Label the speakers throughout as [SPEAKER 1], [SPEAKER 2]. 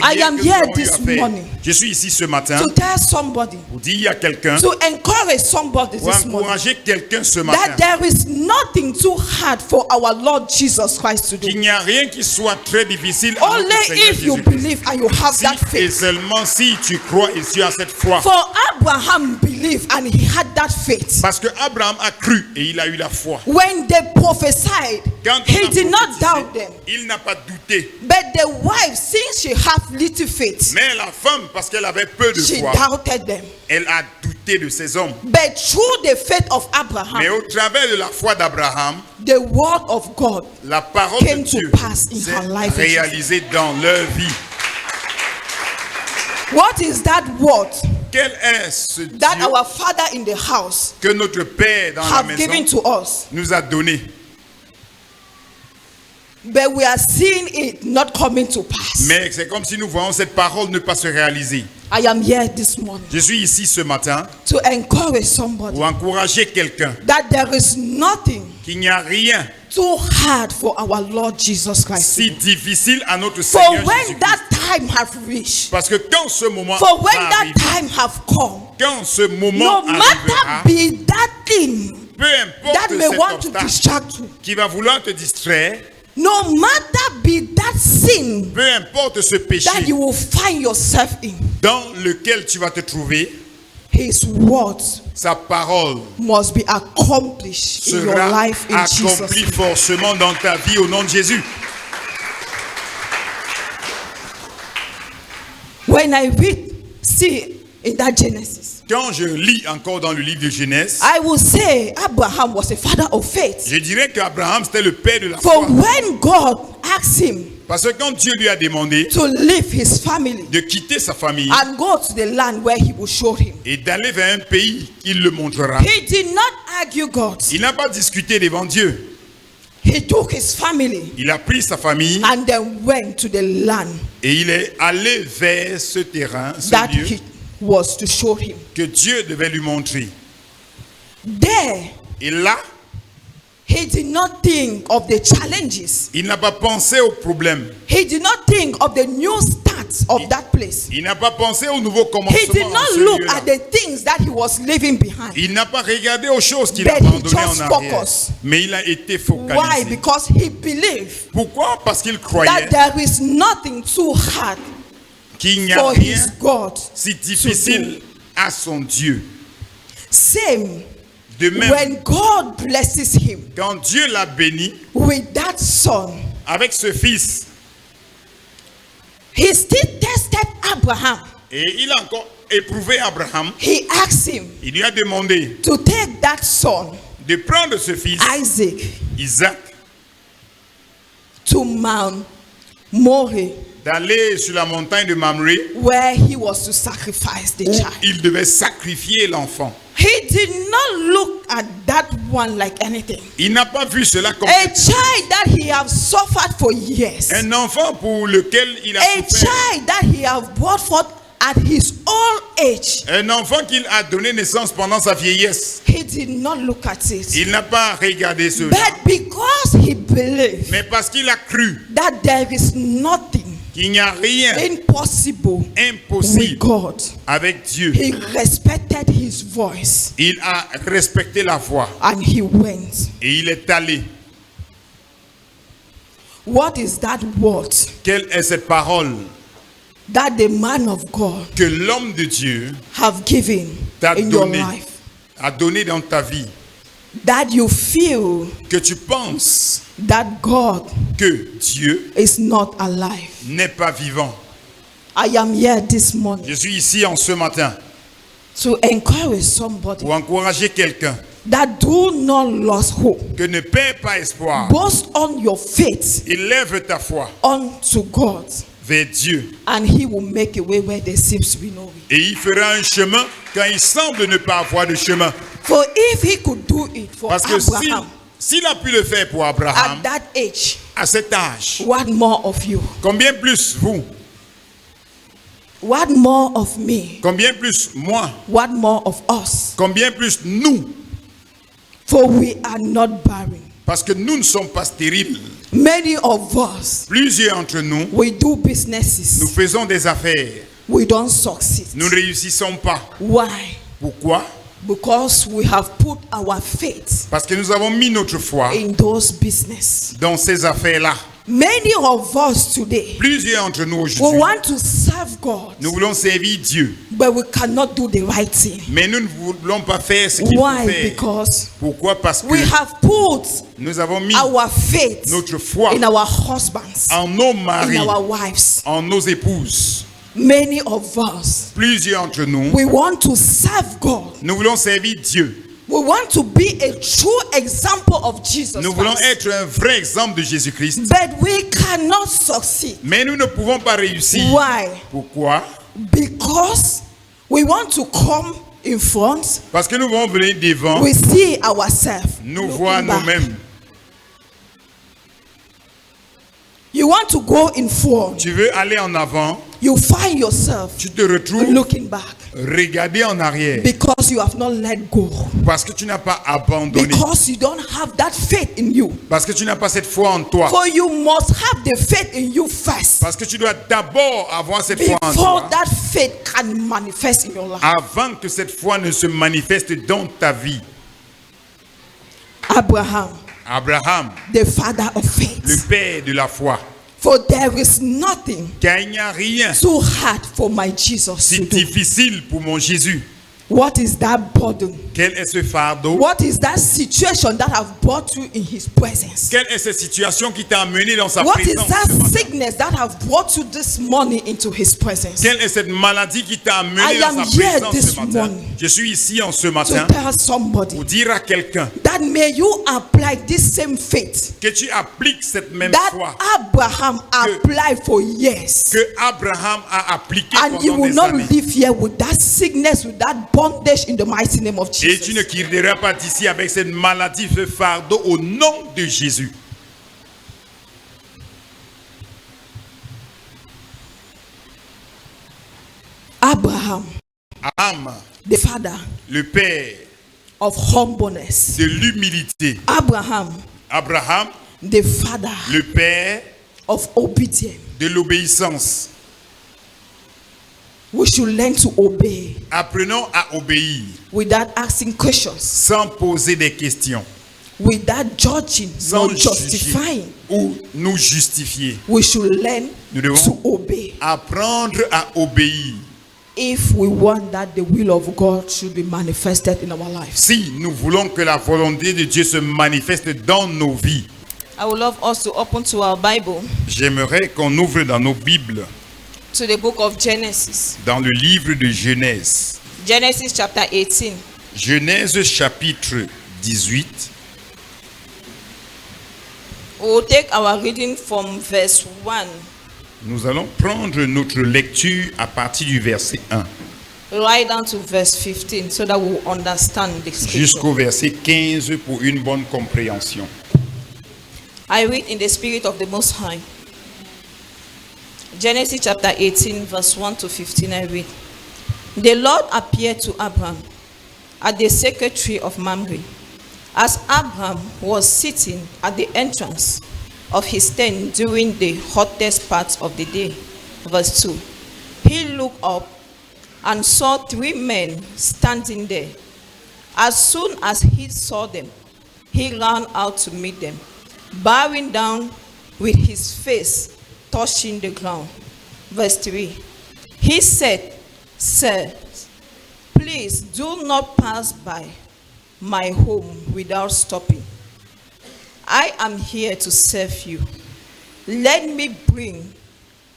[SPEAKER 1] prière que nous avons eu à faire.
[SPEAKER 2] Je suis ici ce matin
[SPEAKER 1] to tell somebody,
[SPEAKER 2] pour dire à quelqu'un,
[SPEAKER 1] to encourage somebody
[SPEAKER 2] pour
[SPEAKER 1] this morning,
[SPEAKER 2] encourager quelqu'un ce matin,
[SPEAKER 1] that there is nothing too hard for our Lord Jesus Christ to do.
[SPEAKER 2] qu'il n'y a rien qui soit très difficile à
[SPEAKER 1] Only
[SPEAKER 2] notre Seigneur
[SPEAKER 1] if you
[SPEAKER 2] Jésus-Christ.
[SPEAKER 1] believe and you have
[SPEAKER 2] Si
[SPEAKER 1] that
[SPEAKER 2] et
[SPEAKER 1] faith.
[SPEAKER 2] seulement si tu crois et tu as cette foi.
[SPEAKER 1] For Abraham believed and he had that faith.
[SPEAKER 2] Parce que Abraham a cru et il a eu la foi.
[SPEAKER 1] When they prophesied,
[SPEAKER 2] Quand on
[SPEAKER 1] he
[SPEAKER 2] a
[SPEAKER 1] did not
[SPEAKER 2] prophétisé,
[SPEAKER 1] doubt them.
[SPEAKER 2] il n'a pas douté.
[SPEAKER 1] But the wife, since she had little faith,
[SPEAKER 2] Mais la femme, parce qu'elle avait peu de
[SPEAKER 1] she
[SPEAKER 2] foi,
[SPEAKER 1] doubted them.
[SPEAKER 2] elle a douté de ses hommes.
[SPEAKER 1] But through the faith of
[SPEAKER 2] Mais
[SPEAKER 1] Abraham,
[SPEAKER 2] au travers de la foi d'Abraham,
[SPEAKER 1] the word of God
[SPEAKER 2] la parole
[SPEAKER 1] came
[SPEAKER 2] de
[SPEAKER 1] to
[SPEAKER 2] Dieu
[SPEAKER 1] pass in
[SPEAKER 2] s'est
[SPEAKER 1] her life.
[SPEAKER 2] réalisée dans leur vie.
[SPEAKER 1] What is that word
[SPEAKER 2] Quel est ce
[SPEAKER 1] that
[SPEAKER 2] Dieu
[SPEAKER 1] our Father in the house
[SPEAKER 2] que notre Père dans la
[SPEAKER 1] have given
[SPEAKER 2] maison
[SPEAKER 1] to us?
[SPEAKER 2] nous a donné?
[SPEAKER 1] But we are seeing it not coming to pass.
[SPEAKER 2] Mais c'est comme si nous voyons cette parole ne pas se réaliser.
[SPEAKER 1] I am here this morning
[SPEAKER 2] Je suis ici ce matin
[SPEAKER 1] to encourage somebody
[SPEAKER 2] pour encourager quelqu'un
[SPEAKER 1] that there is nothing
[SPEAKER 2] qu'il n'y a rien
[SPEAKER 1] too hard for our Lord Jesus Christ.
[SPEAKER 2] si difficile à notre
[SPEAKER 1] For
[SPEAKER 2] Seigneur
[SPEAKER 1] when
[SPEAKER 2] Jésus-Christ.
[SPEAKER 1] that time have reached,
[SPEAKER 2] Parce que quand ce moment
[SPEAKER 1] for when
[SPEAKER 2] va
[SPEAKER 1] that
[SPEAKER 2] arriver,
[SPEAKER 1] time have come,
[SPEAKER 2] quand ce moment
[SPEAKER 1] no
[SPEAKER 2] arrivera,
[SPEAKER 1] matter be that thing
[SPEAKER 2] peu importe
[SPEAKER 1] that may
[SPEAKER 2] cet
[SPEAKER 1] want to
[SPEAKER 2] obstacle
[SPEAKER 1] distract you,
[SPEAKER 2] qui va vouloir te distraire,
[SPEAKER 1] no matter be that sin
[SPEAKER 2] peu importe ce péché
[SPEAKER 1] that you will find yourself in,
[SPEAKER 2] dans lequel tu vas te trouver,
[SPEAKER 1] His words
[SPEAKER 2] sa parole
[SPEAKER 1] must be accomplished in your
[SPEAKER 2] sera
[SPEAKER 1] life in Jesus'
[SPEAKER 2] accomplie
[SPEAKER 1] name.
[SPEAKER 2] forcément dans ta vie au nom de Jésus.
[SPEAKER 1] When I read, see in that Genesis,
[SPEAKER 2] Quand je lis encore dans le livre de Genèse,
[SPEAKER 1] I will say Abraham was a father of faith.
[SPEAKER 2] je dirais qu'Abraham c'était le père de la
[SPEAKER 1] For
[SPEAKER 2] foi.
[SPEAKER 1] when God asked him
[SPEAKER 2] Parce que quand Dieu lui a demandé
[SPEAKER 1] to leave his family
[SPEAKER 2] de quitter sa famille
[SPEAKER 1] and go to the land where he will show him,
[SPEAKER 2] et d'aller vers un pays qu'il le montrera,
[SPEAKER 1] he did not argue God.
[SPEAKER 2] il n'a pas discuté devant Dieu.
[SPEAKER 1] He took his family
[SPEAKER 2] Il a pris sa famille
[SPEAKER 1] and then went to the land
[SPEAKER 2] et il est allé vers ce terrain, ce
[SPEAKER 1] that
[SPEAKER 2] lieu
[SPEAKER 1] he was to show him.
[SPEAKER 2] que Dieu devait lui montrer.
[SPEAKER 1] There,
[SPEAKER 2] Et là,
[SPEAKER 1] he did not think of the challenges.
[SPEAKER 2] il n'a pas pensé au problème.
[SPEAKER 1] He did not think of the new start of that place.
[SPEAKER 2] Il n'a pas pensé au nouveau
[SPEAKER 1] He
[SPEAKER 2] commencement
[SPEAKER 1] did
[SPEAKER 2] dans
[SPEAKER 1] not
[SPEAKER 2] ce
[SPEAKER 1] look
[SPEAKER 2] lieu-là.
[SPEAKER 1] at the things that he was leaving behind.
[SPEAKER 2] Il n'a pas regardé aux choses qu'il
[SPEAKER 1] But
[SPEAKER 2] a
[SPEAKER 1] he
[SPEAKER 2] abandonnées
[SPEAKER 1] just
[SPEAKER 2] en arrière.
[SPEAKER 1] focused.
[SPEAKER 2] Mais il a été
[SPEAKER 1] Why?
[SPEAKER 2] focalisé.
[SPEAKER 1] Because he believed
[SPEAKER 2] Pourquoi? Parce qu'il
[SPEAKER 1] that
[SPEAKER 2] croyait
[SPEAKER 1] there is nothing too hard
[SPEAKER 2] qu'il n'y a
[SPEAKER 1] for
[SPEAKER 2] rien
[SPEAKER 1] his God.
[SPEAKER 2] si difficile à son Dieu.
[SPEAKER 1] Same
[SPEAKER 2] De même,
[SPEAKER 1] when God blesses him
[SPEAKER 2] quand Dieu l'a béni
[SPEAKER 1] with that son,
[SPEAKER 2] avec ce fils,
[SPEAKER 1] he still tested Abraham.
[SPEAKER 2] et il a encore éprouvé Abraham,
[SPEAKER 1] He asked him
[SPEAKER 2] il lui a demandé
[SPEAKER 1] to take that son,
[SPEAKER 2] de prendre ce fils,
[SPEAKER 1] Isaac,
[SPEAKER 2] Isaac,
[SPEAKER 1] to Mount Moriah,
[SPEAKER 2] d'aller sur la montagne de Mamré
[SPEAKER 1] where he was to sacrifice the
[SPEAKER 2] où
[SPEAKER 1] child.
[SPEAKER 2] il devait sacrifier l'enfant.
[SPEAKER 1] He did not look at that one like anything.
[SPEAKER 2] Il n'a pas vu cela comme
[SPEAKER 1] A child that he have suffered for years.
[SPEAKER 2] un enfant pour lequel il a
[SPEAKER 1] A
[SPEAKER 2] souffert.
[SPEAKER 1] child that he have brought forth at his old age.
[SPEAKER 2] Un enfant qu'il a donné naissance pendant sa vieillesse.
[SPEAKER 1] He did not look at it.
[SPEAKER 2] Il n'a pas regardé cela.
[SPEAKER 1] But because he believed
[SPEAKER 2] Mais parce qu'il a cru
[SPEAKER 1] that there is nothing
[SPEAKER 2] qu'il n'y a rien
[SPEAKER 1] impossible with
[SPEAKER 2] impossible
[SPEAKER 1] God,
[SPEAKER 2] avec Dieu,
[SPEAKER 1] he respected his voice
[SPEAKER 2] il a respecté la voix
[SPEAKER 1] and he went.
[SPEAKER 2] et il est allé.
[SPEAKER 1] What is that word
[SPEAKER 2] Quelle est cette parole
[SPEAKER 1] that the man of God
[SPEAKER 2] que l'homme de Dieu
[SPEAKER 1] have given
[SPEAKER 2] t'a
[SPEAKER 1] in your
[SPEAKER 2] donné,
[SPEAKER 1] life
[SPEAKER 2] a donné dans ta vie?
[SPEAKER 1] that you feel
[SPEAKER 2] Que tu penses
[SPEAKER 1] that God
[SPEAKER 2] que Dieu
[SPEAKER 1] is not alive?
[SPEAKER 2] n'est pas vivant.
[SPEAKER 1] I am here this morning
[SPEAKER 2] Je suis ici en ce matin
[SPEAKER 1] to encourage somebody
[SPEAKER 2] pour encourager quelqu'un
[SPEAKER 1] that do not lose hope.
[SPEAKER 2] que ne perds pas espoir.
[SPEAKER 1] Boast on your faith
[SPEAKER 2] Élève ta foi
[SPEAKER 1] unto God,
[SPEAKER 2] vers Dieu
[SPEAKER 1] and He will make a way where there seems to be no way.
[SPEAKER 2] et il fera un chemin quand il semble ne pas avoir de chemin.
[SPEAKER 1] For if He could do it for
[SPEAKER 2] Parce que
[SPEAKER 1] Abraham
[SPEAKER 2] s'il a pu le faire pour Abraham
[SPEAKER 1] at that age,
[SPEAKER 2] à cet âge,
[SPEAKER 1] what more of you?
[SPEAKER 2] combien plus vous,
[SPEAKER 1] What more of me?
[SPEAKER 2] combien plus moi,
[SPEAKER 1] What more of us?
[SPEAKER 2] combien plus nous,
[SPEAKER 1] For we are not barren.
[SPEAKER 2] Parce que nous ne sommes pas stériles.
[SPEAKER 1] Many of us,
[SPEAKER 2] Plusieurs d'entre nous,
[SPEAKER 1] we do businesses.
[SPEAKER 2] nous faisons des affaires.
[SPEAKER 1] We don't succeed.
[SPEAKER 2] Nous ne réussissons pas.
[SPEAKER 1] Why?
[SPEAKER 2] Pourquoi?
[SPEAKER 1] Because we have put our faith
[SPEAKER 2] Parce que nous avons mis notre foi
[SPEAKER 1] in those business.
[SPEAKER 2] dans ces affaires-là.
[SPEAKER 1] Many of us today,
[SPEAKER 2] Plusieurs d'entre nous
[SPEAKER 1] we
[SPEAKER 2] aujourd'hui,
[SPEAKER 1] want to serve God,
[SPEAKER 2] nous voulons servir Dieu.
[SPEAKER 1] but we cannot do the right thing.
[SPEAKER 2] Mais nous ne voulons pas faire ce qu'il faut
[SPEAKER 1] Why?
[SPEAKER 2] faire.
[SPEAKER 1] Because
[SPEAKER 2] Pourquoi? Parce
[SPEAKER 1] we
[SPEAKER 2] que
[SPEAKER 1] have put
[SPEAKER 2] nous avons mis
[SPEAKER 1] our faith
[SPEAKER 2] notre foi
[SPEAKER 1] in our husbands,
[SPEAKER 2] en nos
[SPEAKER 1] in
[SPEAKER 2] maris,
[SPEAKER 1] our wives.
[SPEAKER 2] en nos épouses.
[SPEAKER 1] Many of us,
[SPEAKER 2] Plusieurs d'entre nous,
[SPEAKER 1] we want to serve God.
[SPEAKER 2] nous voulons servir Dieu.
[SPEAKER 1] We want to be a true example of Jesus
[SPEAKER 2] Nous voulons
[SPEAKER 1] Christ.
[SPEAKER 2] être un vrai exemple de Jésus-Christ.
[SPEAKER 1] But we cannot succeed.
[SPEAKER 2] Mais nous ne pouvons pas réussir.
[SPEAKER 1] Why?
[SPEAKER 2] Pourquoi?
[SPEAKER 1] Because we want to come in front,
[SPEAKER 2] Parce que nous voulons venir devant,
[SPEAKER 1] we see ourselves.
[SPEAKER 2] nous
[SPEAKER 1] looking
[SPEAKER 2] voir
[SPEAKER 1] back.
[SPEAKER 2] nous-mêmes.
[SPEAKER 1] You want to go in front,
[SPEAKER 2] Tu veux aller en avant,
[SPEAKER 1] you find yourself
[SPEAKER 2] tu te retrouves
[SPEAKER 1] looking back
[SPEAKER 2] regarder en arrière.
[SPEAKER 1] because you have not let go.
[SPEAKER 2] Parce que tu n'as pas abandonné.
[SPEAKER 1] Because you don't have that faith in you.
[SPEAKER 2] Parce que tu n'as pas cette foi en toi.
[SPEAKER 1] For you must have the faith in you first
[SPEAKER 2] Parce que tu dois d'abord avoir cette foi en
[SPEAKER 1] before
[SPEAKER 2] toi.
[SPEAKER 1] that faith can manifest in your life.
[SPEAKER 2] Avant que cette foi ne se manifeste dans ta vie.
[SPEAKER 1] Abraham,
[SPEAKER 2] Abraham,
[SPEAKER 1] the father of faith.
[SPEAKER 2] le père de la foi.
[SPEAKER 1] For there is nothing
[SPEAKER 2] Car il n'y a rien
[SPEAKER 1] too hard for my Jesus
[SPEAKER 2] si
[SPEAKER 1] to do.
[SPEAKER 2] difficile pour mon Jésus.
[SPEAKER 1] What is that burden?
[SPEAKER 2] Quel est ce fardeau?
[SPEAKER 1] What is that situation that have brought you in his presence?
[SPEAKER 2] Quelle est cette situation qui t'a amené dans sa
[SPEAKER 1] What is
[SPEAKER 2] présence
[SPEAKER 1] that
[SPEAKER 2] ce matin?
[SPEAKER 1] sickness that have brought you this morning into his presence?
[SPEAKER 2] Quelle est cette maladie qui t'a amené
[SPEAKER 1] I
[SPEAKER 2] dans
[SPEAKER 1] am
[SPEAKER 2] sa
[SPEAKER 1] here
[SPEAKER 2] présence
[SPEAKER 1] this
[SPEAKER 2] ce matin?
[SPEAKER 1] morning
[SPEAKER 2] Je suis ici en ce
[SPEAKER 1] To
[SPEAKER 2] matin
[SPEAKER 1] tell somebody
[SPEAKER 2] pour dire à quelqu'un
[SPEAKER 1] that may you apply this same faith
[SPEAKER 2] que tu appliques cette même
[SPEAKER 1] that
[SPEAKER 2] foi
[SPEAKER 1] Abraham applied for years.
[SPEAKER 2] que Abraham a appliquée
[SPEAKER 1] And you
[SPEAKER 2] pendant
[SPEAKER 1] will
[SPEAKER 2] des
[SPEAKER 1] not
[SPEAKER 2] années.
[SPEAKER 1] live here with that sickness, with that bondage in the mighty name of
[SPEAKER 2] Et tu ne
[SPEAKER 1] Jesus.
[SPEAKER 2] quitteras pas d'ici avec cette maladie, ce fardeau au nom de Jésus.
[SPEAKER 1] Abraham,
[SPEAKER 2] Abraham,
[SPEAKER 1] the father
[SPEAKER 2] le père
[SPEAKER 1] of humbleness.
[SPEAKER 2] de l'humilité.
[SPEAKER 1] Abraham,
[SPEAKER 2] Abraham,
[SPEAKER 1] the father
[SPEAKER 2] le père
[SPEAKER 1] of obedience.
[SPEAKER 2] de l'obéissance.
[SPEAKER 1] We should learn to obey
[SPEAKER 2] Apprenons à obéir
[SPEAKER 1] without asking questions,
[SPEAKER 2] sans poser des questions,
[SPEAKER 1] without judging,
[SPEAKER 2] sans
[SPEAKER 1] not
[SPEAKER 2] juger
[SPEAKER 1] justifying.
[SPEAKER 2] ou nous justifier.
[SPEAKER 1] We should learn
[SPEAKER 2] Nous devons
[SPEAKER 1] to obey
[SPEAKER 2] apprendre à obéir
[SPEAKER 1] if we want that the will of God should be manifested in our lives.
[SPEAKER 2] si nous voulons que la volonté de Dieu se manifeste dans nos vies.
[SPEAKER 3] I would love us to open to our Bible,
[SPEAKER 2] J'aimerais qu'on ouvre dans nos Bibles,
[SPEAKER 3] to the book of Genesis.
[SPEAKER 2] dans le livre de Genèse.
[SPEAKER 3] Genesis chapter 18.
[SPEAKER 2] Genèse chapitre 18.
[SPEAKER 3] We will take our reading from verse 1
[SPEAKER 2] Nous allons prendre notre lecture à partir du verset 1
[SPEAKER 3] right down to verse 15 so that we will understand the scripture.
[SPEAKER 2] jusqu'au verset 15 pour une bonne compréhension.
[SPEAKER 3] I read in the spirit of the Most High. Genesis chapter 18 verse 1 to 15 I read. The Lord appeared to Abraham at the sacred tree of Mamre, as Abraham was sitting at the entrance of his tent during the hottest part of the day. Verse 2. He looked up and saw 3 men standing there. As soon as he saw them, he ran out to meet them, bowing down with his face touching the ground. Verse 3. He said, "Sir, please do not pass by my home without stopping. I am here to serve you. Let me bring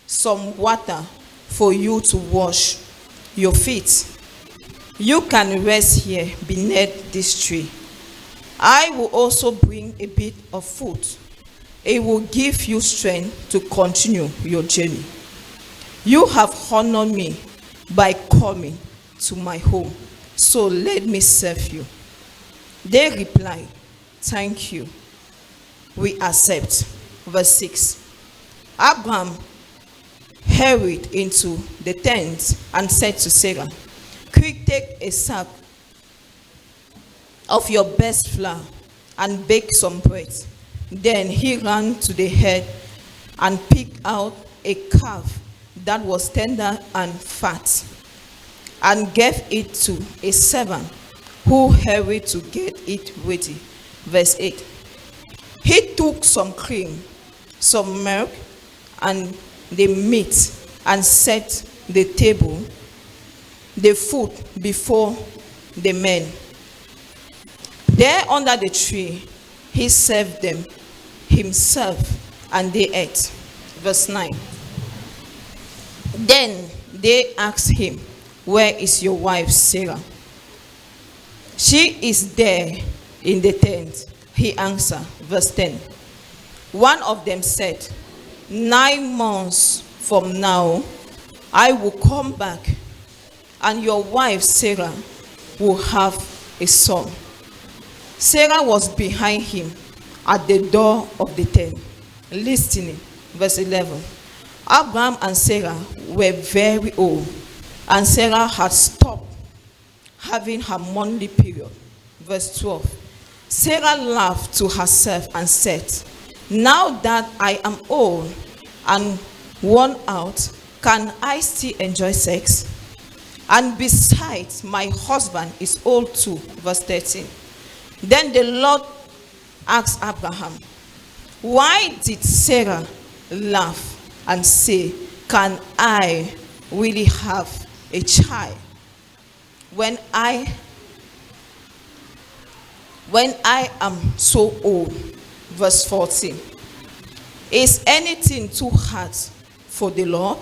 [SPEAKER 3] some water for you to wash your feet. You can rest here beneath this tree. I will also bring a bit of food. It will give you strength to continue your journey. You have honored me by coming to my home, so let me serve you." They replied, "Thank you. We accept." Verse 6. Abraham hurried into the tent and said to Sarah, "Quick, take a sack of your best flour and baked some bread. Then he ran to the herd and picked out a calf that was tender and fat, and gave it to a servant who hurried to get it ready. Verse 8. He took some cream, some milk, and the meat, and set the table, the food before the men. There under the tree, he served them himself, and they ate. Verse 9. Then they asked him, "Where is your wife Sarah?" "She is there in the tent," he answered. Verse 10. One of them said, 9 months from now, I will come back, and your wife Sarah will have a son. Sarah was behind him at the door of the tent, listening. Verse 11. Abraham and Sarah were very old, and Sarah had stopped having her monthly period. Verse 12. Sarah laughed to herself and said, "Now that I am old and worn out, can I still enjoy sex? And besides, my husband is old too." Verse 13. Then the Lord asked Abraham, "Why did Sarah laugh and say, 'Can I really have a child when I am so old?" Verse 14. Is anything too hard for the Lord?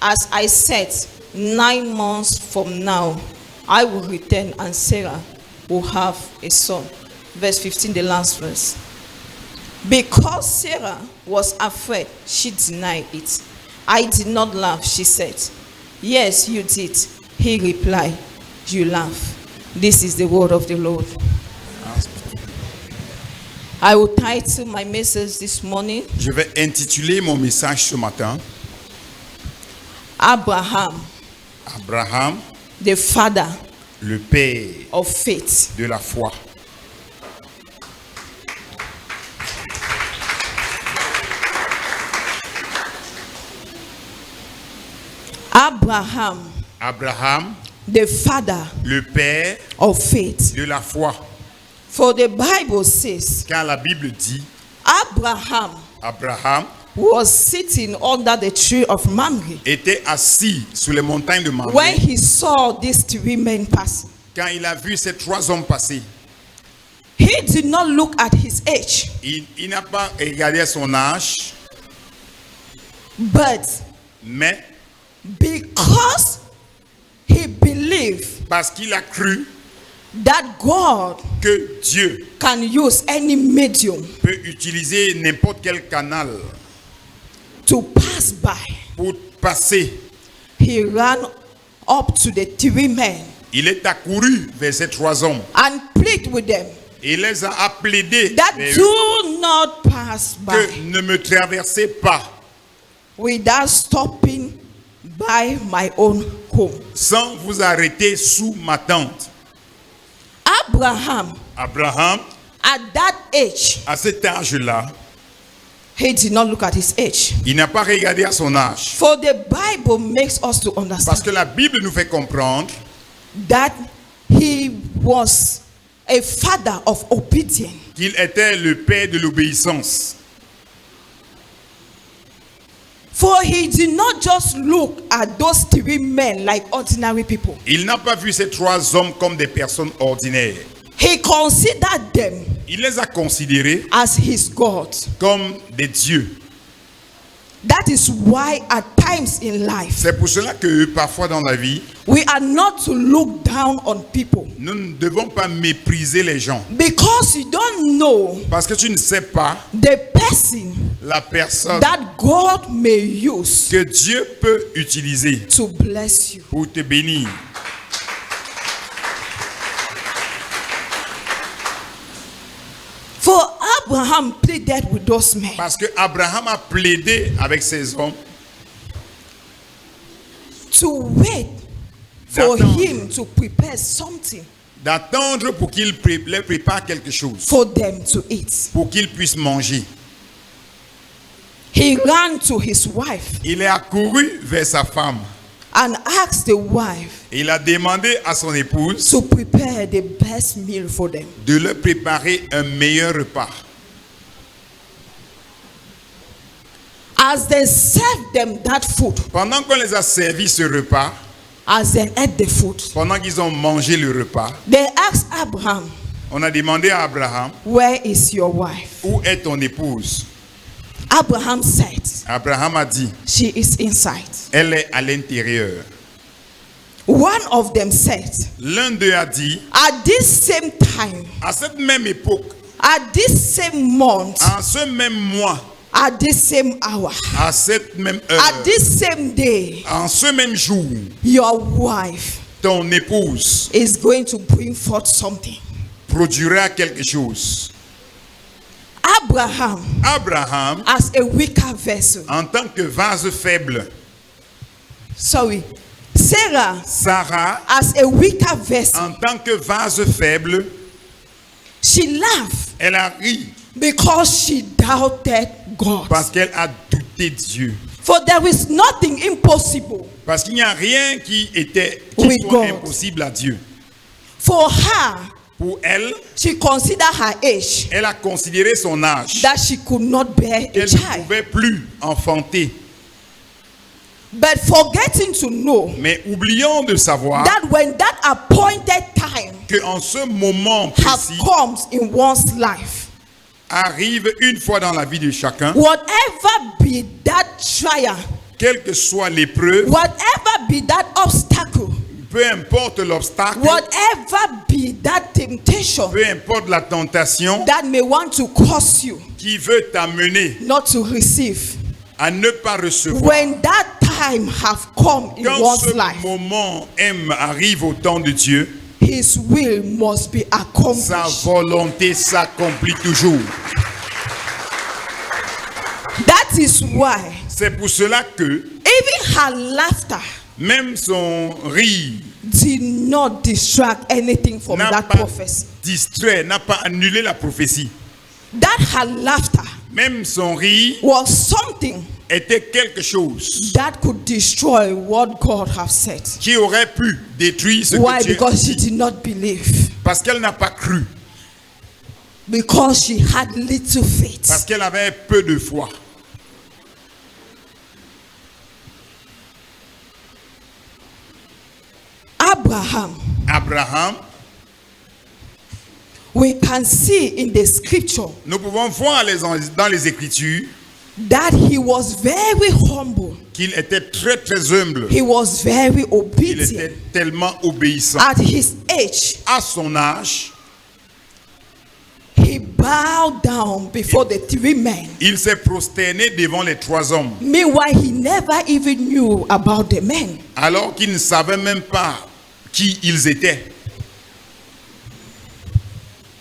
[SPEAKER 3] As I said, 9 months from now, I will return, and Sarah will have a son. Verse 15, the last verse. Because Sarah was afraid, she denied it. "I did not laugh," she said. "Yes, you did." He replied, "You laugh." This is the word of the Lord. I will title my message this morning,
[SPEAKER 2] Je vais intituler mon message ce matin,
[SPEAKER 3] Abraham,
[SPEAKER 2] Abraham,
[SPEAKER 3] the father
[SPEAKER 2] le père
[SPEAKER 3] of faith.
[SPEAKER 2] de la foi.
[SPEAKER 3] Abraham,
[SPEAKER 2] Abraham,
[SPEAKER 3] the father
[SPEAKER 2] le père
[SPEAKER 3] of faith.
[SPEAKER 2] de la foi.
[SPEAKER 3] For the Bible says,
[SPEAKER 2] Car la Bible dit,
[SPEAKER 3] Abraham
[SPEAKER 2] Abraham
[SPEAKER 3] was sitting under the tree of Mamre
[SPEAKER 2] était assis sous les montagnes de
[SPEAKER 3] when
[SPEAKER 2] Mamré
[SPEAKER 3] he saw these 3 men passing.
[SPEAKER 2] quand il a vu ces 3 hommes passer.
[SPEAKER 3] He did not look at his age,
[SPEAKER 2] Il n'a pas regardé à son âge,
[SPEAKER 3] but
[SPEAKER 2] mais
[SPEAKER 3] because he believed
[SPEAKER 2] parce qu'il a cru
[SPEAKER 3] that God
[SPEAKER 2] que Dieu
[SPEAKER 3] can use any medium
[SPEAKER 2] peut utiliser n'importe quel canal
[SPEAKER 3] to pass by,
[SPEAKER 2] pour passer.
[SPEAKER 3] he ran up to the 3 men
[SPEAKER 2] Il est accouru vers ces 3 hommes.
[SPEAKER 3] and pleaded with them
[SPEAKER 2] Il les a appelés
[SPEAKER 3] that
[SPEAKER 2] vers eux,
[SPEAKER 3] do not pass by
[SPEAKER 2] que ne me traversez pas
[SPEAKER 3] without stopping by my own home.
[SPEAKER 2] sans vous arrêter sous ma tente. Abraham,
[SPEAKER 3] At that age,
[SPEAKER 2] à cet âge-là,
[SPEAKER 3] he did not look at his age.
[SPEAKER 2] il n'a pas regardé à son âge.
[SPEAKER 3] For the Bible makes us to
[SPEAKER 2] Parce
[SPEAKER 3] understand
[SPEAKER 2] que la Bible nous fait comprendre
[SPEAKER 3] that he was a father of obedience.
[SPEAKER 2] qu'il était le père de l'obéissance.
[SPEAKER 3] For he did not just look at those 3 men like ordinary people.
[SPEAKER 2] Il n'a pas vu ces 3 hommes comme des personnes ordinaires.
[SPEAKER 3] He considered them
[SPEAKER 2] Il les a considérés
[SPEAKER 3] as his God.
[SPEAKER 2] comme des dieux.
[SPEAKER 3] That is why at times in life,
[SPEAKER 2] C'est pour cela que parfois dans la vie,
[SPEAKER 3] we are not to look down on people.
[SPEAKER 2] nous ne devons pas mépriser les gens.
[SPEAKER 3] Because you don't know
[SPEAKER 2] Parce que tu ne sais pas
[SPEAKER 3] the person
[SPEAKER 2] la personne
[SPEAKER 3] that God may use
[SPEAKER 2] que Dieu peut utiliser
[SPEAKER 3] to bless you.
[SPEAKER 2] pour te bénir.
[SPEAKER 3] For Abraham pleaded with those men
[SPEAKER 2] Parce que Abraham a plaidé avec ces hommes
[SPEAKER 3] to wait for
[SPEAKER 2] D'attendre.
[SPEAKER 3] him to prepare something
[SPEAKER 2] d'attendre pour qu'il leur prépare quelque chose,
[SPEAKER 1] for them to eat.
[SPEAKER 2] pour qu'ils puissent manger.
[SPEAKER 1] He ran to his wife
[SPEAKER 2] Il est accouru vers sa femme
[SPEAKER 1] and asked the wife
[SPEAKER 2] et il a demandé à son épouse
[SPEAKER 1] to prepare the best meal for them.
[SPEAKER 2] de leur préparer un meilleur repas.
[SPEAKER 1] As they served them that food,
[SPEAKER 2] Pendant qu'on les a servi ce repas,
[SPEAKER 1] as they ate the food,
[SPEAKER 2] pendant qu'ils ont mangé le repas,
[SPEAKER 1] they asked Abraham,
[SPEAKER 2] on a demandé à Abraham,
[SPEAKER 1] "Where is your wife?"
[SPEAKER 2] où est ton épouse?
[SPEAKER 1] Abraham said,
[SPEAKER 2] Abraham a dit,
[SPEAKER 1] "She is inside."
[SPEAKER 2] elle est à l'intérieur.
[SPEAKER 1] One of them said,
[SPEAKER 2] L'un d'eux a dit,
[SPEAKER 1] "At this same time,
[SPEAKER 2] à cette même époque,
[SPEAKER 1] at this same month,
[SPEAKER 2] en ce même mois,
[SPEAKER 1] at this same hour,
[SPEAKER 2] à cette même heure,
[SPEAKER 1] at this same day,
[SPEAKER 2] en ce même jour,
[SPEAKER 1] your wife
[SPEAKER 2] ton épouse
[SPEAKER 1] is going to bring forth something."
[SPEAKER 2] produira quelque chose.
[SPEAKER 1] Abraham,
[SPEAKER 2] Abraham,
[SPEAKER 1] as a weaker vessel,
[SPEAKER 2] en tant que vase faible,
[SPEAKER 1] Sarah,
[SPEAKER 2] Sarah,
[SPEAKER 1] as a weaker vessel,
[SPEAKER 2] en tant que vase faible,
[SPEAKER 1] she laughed
[SPEAKER 2] elle a ri
[SPEAKER 1] because she doubted God.
[SPEAKER 2] parce qu'elle a douté Dieu.
[SPEAKER 1] For there is nothing impossible
[SPEAKER 2] Parce qu'il n'y a rien qui
[SPEAKER 1] With
[SPEAKER 2] soit
[SPEAKER 1] God.
[SPEAKER 2] impossible à Dieu.
[SPEAKER 1] for her.
[SPEAKER 2] Pour elle,
[SPEAKER 1] She considered her age,
[SPEAKER 2] elle a considéré son âge,
[SPEAKER 1] that she could not bear a
[SPEAKER 2] qu'elle ne
[SPEAKER 1] child.
[SPEAKER 2] pouvait plus enfanter.
[SPEAKER 1] But forgetting to know
[SPEAKER 2] Mais oublions de savoir
[SPEAKER 1] that when that appointed time
[SPEAKER 2] qu'en ce moment
[SPEAKER 1] has
[SPEAKER 2] précis
[SPEAKER 1] come in one's life,
[SPEAKER 2] arrive une fois dans la vie de chacun,
[SPEAKER 1] whatever be that trial,
[SPEAKER 2] quelle que soit l'épreuve,
[SPEAKER 1] whatever be that obstacle,
[SPEAKER 2] peu importe l'obstacle,
[SPEAKER 1] whatever be that temptation
[SPEAKER 2] peu importe la tentation
[SPEAKER 1] that may want to cause you
[SPEAKER 2] qui veut t'amener
[SPEAKER 1] not to receive,
[SPEAKER 2] à ne pas recevoir.
[SPEAKER 1] when that time have come in
[SPEAKER 2] Quand
[SPEAKER 1] one's
[SPEAKER 2] ce
[SPEAKER 1] life,
[SPEAKER 2] moment arrive au temps de Dieu,
[SPEAKER 1] his will must be
[SPEAKER 2] sa
[SPEAKER 1] accomplished.
[SPEAKER 2] volonté s'accomplit toujours.
[SPEAKER 1] That is why
[SPEAKER 2] C'est pour cela que
[SPEAKER 1] even her laughter
[SPEAKER 2] même son rire
[SPEAKER 1] did not distract anything from
[SPEAKER 2] n'a
[SPEAKER 1] that
[SPEAKER 2] pas
[SPEAKER 1] prophecy.
[SPEAKER 2] distrait, n'a pas annulé la prophétie.
[SPEAKER 1] That her laughter
[SPEAKER 2] Même son rire
[SPEAKER 1] was something
[SPEAKER 2] était quelque chose
[SPEAKER 1] that could destroy what God have said.
[SPEAKER 2] qui aurait pu détruire ce
[SPEAKER 1] Why?
[SPEAKER 2] que Dieu a
[SPEAKER 1] Because she
[SPEAKER 2] dit.
[SPEAKER 1] did not believe.
[SPEAKER 2] Parce qu'elle n'a pas cru.
[SPEAKER 1] Because she had little faith.
[SPEAKER 2] Parce qu'elle avait peu de foi. Abraham,
[SPEAKER 1] we can see in the scripture
[SPEAKER 2] nous pouvons voir dans les Écritures
[SPEAKER 1] that he was very humble.
[SPEAKER 2] qu'il était très très humble.
[SPEAKER 1] He was very
[SPEAKER 2] Il
[SPEAKER 1] obedient.
[SPEAKER 2] était tellement obéissant.
[SPEAKER 1] At his age,
[SPEAKER 2] À son âge,
[SPEAKER 1] he bowed down before the three men.
[SPEAKER 2] il s'est prosterné devant les trois hommes,
[SPEAKER 1] Meanwhile, he never even knew about the men.
[SPEAKER 2] alors qu'il ne savait même pas qui ils étaient.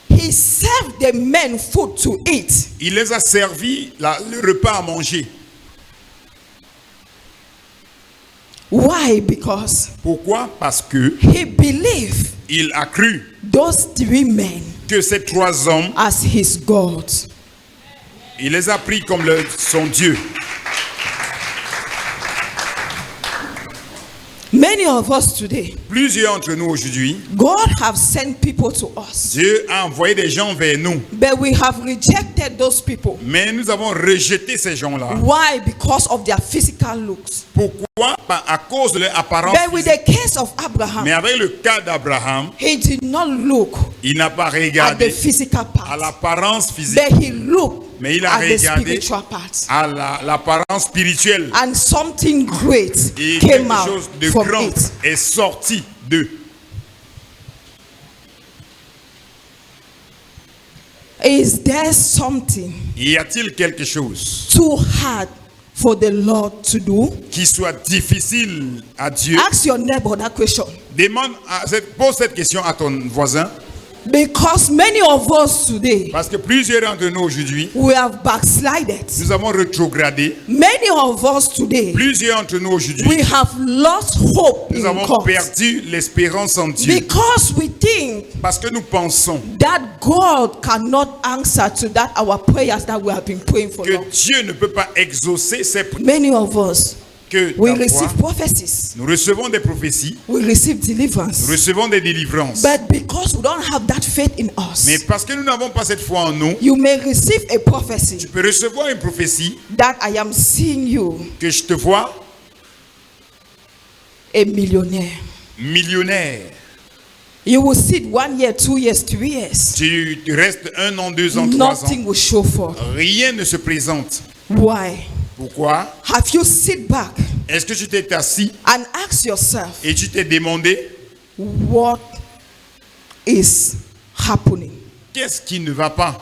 [SPEAKER 1] He served the men food to eat.
[SPEAKER 2] Il les a servi le repas à manger.
[SPEAKER 1] Why? Because
[SPEAKER 2] Pourquoi? Parce que
[SPEAKER 1] he believed
[SPEAKER 2] il a cru
[SPEAKER 1] those three men
[SPEAKER 2] que ces trois hommes,
[SPEAKER 1] as his God.
[SPEAKER 2] il les a pris comme son Dieu.
[SPEAKER 1] Many of us today,
[SPEAKER 2] Plusieurs d'entre nous aujourd'hui,
[SPEAKER 1] God have sent people to us,
[SPEAKER 2] Dieu a envoyé des gens vers nous,
[SPEAKER 1] but we have rejected those people.
[SPEAKER 2] mais nous avons rejeté ces gens-là.
[SPEAKER 1] Why? Because of their physical looks.
[SPEAKER 2] Pourquoi? À cause de leur apparence
[SPEAKER 1] But with
[SPEAKER 2] physique.
[SPEAKER 1] the case of Abraham,
[SPEAKER 2] Mais avec le cas d'Abraham,
[SPEAKER 1] he did not look
[SPEAKER 2] il n'a pas
[SPEAKER 1] at the
[SPEAKER 2] regardé
[SPEAKER 1] physical
[SPEAKER 2] à
[SPEAKER 1] part,
[SPEAKER 2] l'apparence physique,
[SPEAKER 1] but he looked
[SPEAKER 2] mais il a
[SPEAKER 1] at the
[SPEAKER 2] regardé
[SPEAKER 1] spiritual part.
[SPEAKER 2] à l'apparence spirituelle.
[SPEAKER 1] And something great
[SPEAKER 2] Et
[SPEAKER 1] came
[SPEAKER 2] quelque
[SPEAKER 1] out
[SPEAKER 2] chose de
[SPEAKER 1] from
[SPEAKER 2] grand
[SPEAKER 1] it.
[SPEAKER 2] est sorti d'eux.
[SPEAKER 1] Is there something
[SPEAKER 2] Y a-t-il quelque chose
[SPEAKER 1] too hard for the Lord to do?
[SPEAKER 2] qui soit difficile à Dieu?
[SPEAKER 1] Ask your neighbor that question.
[SPEAKER 2] Pose cette question à ton voisin.
[SPEAKER 1] Because many of us today,
[SPEAKER 2] Parce que plusieurs d'entre nous aujourd'hui,
[SPEAKER 1] we have backslided.
[SPEAKER 2] nous avons rétrogradé.
[SPEAKER 1] Many of us today,
[SPEAKER 2] Plusieurs d'entre nous
[SPEAKER 1] we
[SPEAKER 2] aujourd'hui,
[SPEAKER 1] have lost hope
[SPEAKER 2] nous
[SPEAKER 1] in
[SPEAKER 2] avons
[SPEAKER 1] God.
[SPEAKER 2] perdu l'espérance en Dieu.
[SPEAKER 1] Because we think
[SPEAKER 2] Parce que nous pensons
[SPEAKER 1] that God cannot answer to that our prayers that we have been praying for
[SPEAKER 2] que
[SPEAKER 1] long.
[SPEAKER 2] Dieu ne peut pas exaucer ces prières.
[SPEAKER 1] Many of us,
[SPEAKER 2] Que
[SPEAKER 1] we
[SPEAKER 2] parfois,
[SPEAKER 1] receive prophecies,
[SPEAKER 2] nous recevons des prophéties,
[SPEAKER 1] we receive
[SPEAKER 2] nous
[SPEAKER 1] deliverance.
[SPEAKER 2] recevons des délivrances.
[SPEAKER 1] But because we don't have that faith in us,
[SPEAKER 2] Mais parce que nous n'avons pas cette foi en nous,
[SPEAKER 1] you may receive a prophecy
[SPEAKER 2] tu peux recevoir une prophétie
[SPEAKER 1] that I am seeing you
[SPEAKER 2] que je te vois
[SPEAKER 1] a millionaire.
[SPEAKER 2] millionnaire.
[SPEAKER 1] You will see it 1 year, 2 years, 3 years.
[SPEAKER 2] Tu restes 1 an, 2 ans, 3 ans.
[SPEAKER 1] Nothing will show forth.
[SPEAKER 2] Rien ne se présente.
[SPEAKER 1] Why?
[SPEAKER 2] Pourquoi?
[SPEAKER 1] Have you sit back
[SPEAKER 2] Est-ce que tu t'es assis
[SPEAKER 1] and ask yourself
[SPEAKER 2] et tu t'es demandé
[SPEAKER 1] what is happening?
[SPEAKER 2] qu'est-ce qui ne va pas?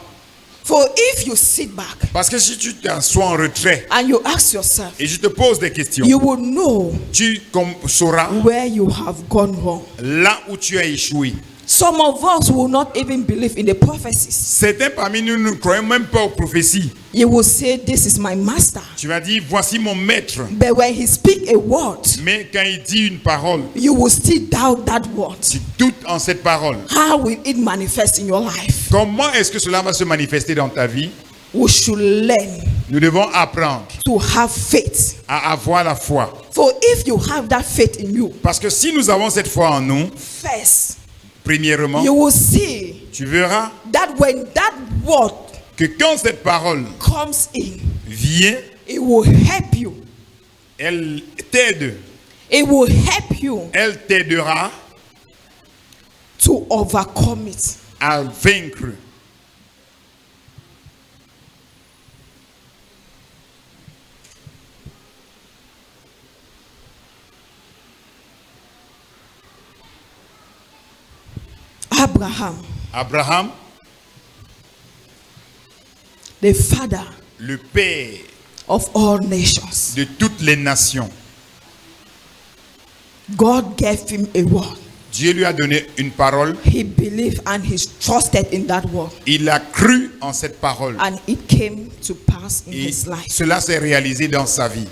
[SPEAKER 1] For if you sit back
[SPEAKER 2] Parce que si tu t'assois en retrait
[SPEAKER 1] and you ask yourself,
[SPEAKER 2] et je te pose des questions,
[SPEAKER 1] you will know
[SPEAKER 2] tu sauras
[SPEAKER 1] where you have gone wrong.
[SPEAKER 2] là où tu as échoué.
[SPEAKER 1] Some of us will not even believe in the prophecies.
[SPEAKER 2] Certains parmi nous ne croient même pas aux prophéties.
[SPEAKER 1] You will say, this is my master.
[SPEAKER 2] Tu vas dire, voici mon maître.
[SPEAKER 1] But when he speak a word,
[SPEAKER 2] Mais quand il dit une parole,
[SPEAKER 1] you will still doubt that word.
[SPEAKER 2] tu doutes en cette parole.
[SPEAKER 1] How will it manifest in your life?
[SPEAKER 2] Comment est-ce que cela va se manifester dans ta vie?
[SPEAKER 1] We should learn
[SPEAKER 2] Nous devons apprendre
[SPEAKER 1] to have faith.
[SPEAKER 2] à avoir la foi.
[SPEAKER 1] For if you have that faith in you,
[SPEAKER 2] Parce que si nous avons cette foi en nous,
[SPEAKER 1] first,
[SPEAKER 2] premièrement,
[SPEAKER 1] you will see
[SPEAKER 2] tu verras
[SPEAKER 1] that when that word
[SPEAKER 2] que quand cette parole
[SPEAKER 1] comes in,
[SPEAKER 2] vient,
[SPEAKER 1] it will help you.
[SPEAKER 2] elle t'aide.
[SPEAKER 1] It will help you
[SPEAKER 2] Elle t'aidera
[SPEAKER 1] to overcome it.
[SPEAKER 2] à vaincre. Abraham,
[SPEAKER 1] the father
[SPEAKER 2] le père
[SPEAKER 1] of all nations,
[SPEAKER 2] de toutes les nations,
[SPEAKER 1] God gave him a word.
[SPEAKER 2] Dieu lui a donné une parole.
[SPEAKER 1] He believed and he trusted in that word,
[SPEAKER 2] Il a cru en cette parole.
[SPEAKER 1] and it came to pass in
[SPEAKER 2] Et
[SPEAKER 1] his life.
[SPEAKER 2] cela s'est réalisé dans sa vie.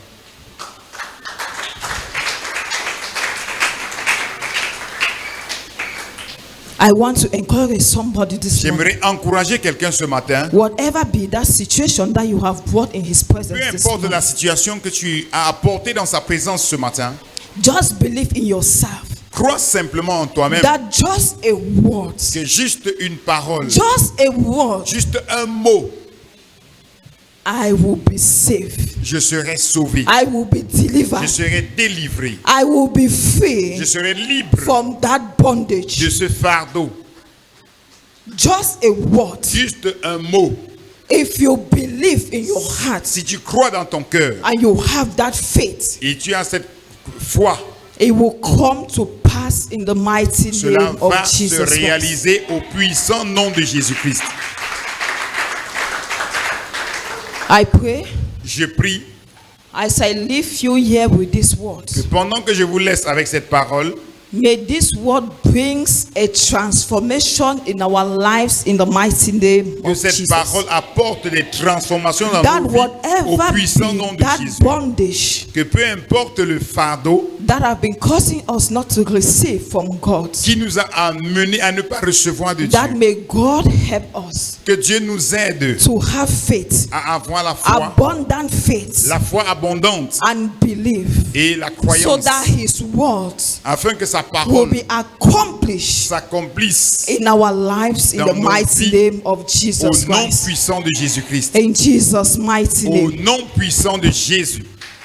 [SPEAKER 1] I want to encourage somebody this morning.
[SPEAKER 2] J'aimerais encourager quelqu'un ce matin.
[SPEAKER 1] Whatever be that situation that you have brought in his presence
[SPEAKER 2] Peu
[SPEAKER 1] this
[SPEAKER 2] importe
[SPEAKER 1] morning,
[SPEAKER 2] la situation que tu as apportée dans sa présence ce matin,
[SPEAKER 1] just believe in yourself
[SPEAKER 2] crois simplement en toi-même
[SPEAKER 1] that just a word,
[SPEAKER 2] que juste une parole,
[SPEAKER 1] just a word,
[SPEAKER 2] juste un mot,
[SPEAKER 1] I will be saved.
[SPEAKER 2] je serai sauvé,
[SPEAKER 1] I will be delivered.
[SPEAKER 2] je serai délivré,
[SPEAKER 1] I will be free
[SPEAKER 2] je serai libre
[SPEAKER 1] from that
[SPEAKER 2] de
[SPEAKER 1] bondage.
[SPEAKER 2] ce fardeau.
[SPEAKER 1] Just a word.
[SPEAKER 2] Juste un mot.
[SPEAKER 1] If you believe in your heart
[SPEAKER 2] Si tu crois dans ton cœur
[SPEAKER 1] and you have that faith,
[SPEAKER 2] et tu as cette foi,
[SPEAKER 1] it will come to pass in the mighty
[SPEAKER 2] cela
[SPEAKER 1] name of
[SPEAKER 2] va se
[SPEAKER 1] Jesus Christ.
[SPEAKER 2] réaliser au puissant nom de Jésus-Christ.
[SPEAKER 1] I pray
[SPEAKER 2] Je prie
[SPEAKER 1] as I leave you here with this word,
[SPEAKER 2] que pendant que je vous laisse avec cette parole,
[SPEAKER 1] may this word brings a transformation in our lives in the mighty name
[SPEAKER 2] que
[SPEAKER 1] of
[SPEAKER 2] cette
[SPEAKER 1] Jesus.
[SPEAKER 2] parole apporte des transformations dans
[SPEAKER 1] That
[SPEAKER 2] nos vies au
[SPEAKER 1] whatever
[SPEAKER 2] puissant nom
[SPEAKER 1] be
[SPEAKER 2] de
[SPEAKER 1] that
[SPEAKER 2] Jésus.
[SPEAKER 1] bondage
[SPEAKER 2] Que peu importe le fardeau
[SPEAKER 1] that have been causing us not to receive from God,
[SPEAKER 2] qui nous a amenés à ne pas recevoir de
[SPEAKER 1] that
[SPEAKER 2] Dieu,
[SPEAKER 1] may God help us
[SPEAKER 2] que Dieu nous aide
[SPEAKER 1] to have faith,
[SPEAKER 2] à avoir la foi,
[SPEAKER 1] abundant faith,
[SPEAKER 2] la foi abondante
[SPEAKER 1] and believe,
[SPEAKER 2] et la
[SPEAKER 1] so
[SPEAKER 2] croyance,
[SPEAKER 1] that His words
[SPEAKER 2] afin que sa
[SPEAKER 1] will
[SPEAKER 2] parole
[SPEAKER 1] be accomplished
[SPEAKER 2] s'accomplisse
[SPEAKER 1] in our lives in
[SPEAKER 2] dans
[SPEAKER 1] the
[SPEAKER 2] nos
[SPEAKER 1] mighty
[SPEAKER 2] vies,
[SPEAKER 1] name of
[SPEAKER 2] au
[SPEAKER 1] Jesus
[SPEAKER 2] nom
[SPEAKER 1] Christ.
[SPEAKER 2] puissant de Jésus-Christ.
[SPEAKER 1] In Jesus' mighty
[SPEAKER 2] Au
[SPEAKER 1] name.
[SPEAKER 2] nom puissant de Jésus.